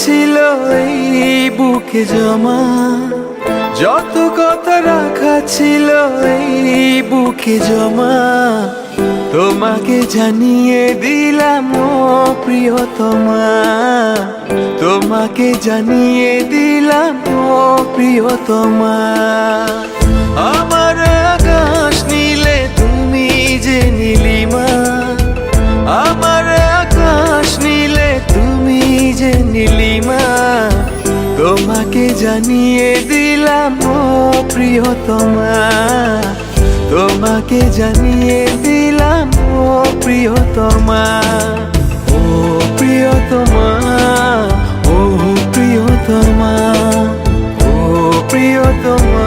ছিল এই বুকে জমা, যত কথা রাখা ছিল এই বুকে জমা, তোমাকে জানিয়ে দিলাম ও প্রিয়তমা, তোমাকে জানিয়ে দিলাম ও প্রিয়তমা। আমার আকাশ নীলে তুমি যে নীলিমা, আমার আকাশ নীলে তুমি যে নীলিমা, তোমাকে জানিয়ে দিলাম ও প্রিয়তমা, তোমাকে জানিয়ে দিলাম ও প্রিয়তমা। ও প্রিয়তমা, ও প্রিয়তমা, ও প্রিয়তমা,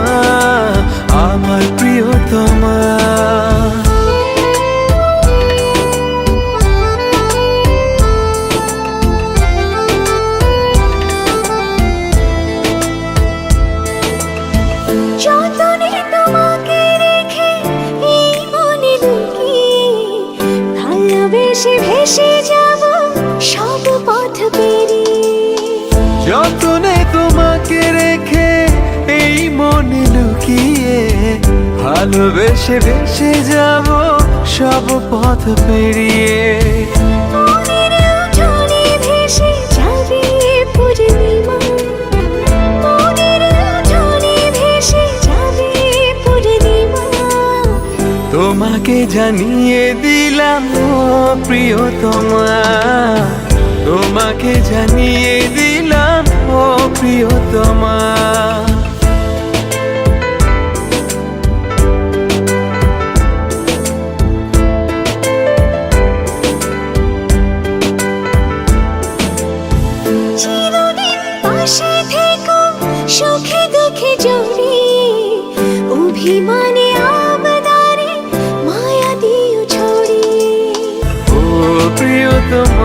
আমার প্রিয়তমা। যতনে তোমাকে রেখে এই মনে লুকিয়ে, ভালোবেসে ভেসে যাব সব পথ পেরিয়ে। যতনে তোমাকে রেখে এই মনে লুকিয়ে, ভালোবেসে ভেসে যাব সব পথ পেরিয়ে। মনের উঠোনে ভেসে যাবে পূর্ণিমা, মনের উঠোনে ভেসে যাবে পূর্ণিমা, তোমাকে জানিয়ে দিলাম ও প্রিয়তমা, তোমাকে জানিয়ে দিলাম ও প্রিয়তমা। চিরদিন পাশে থেকো সুখে দুঃখে জড়িয়ে, অভিমানে আবদারে মায়া দিও ছড়িয়ে। ও প্রিয়তমা,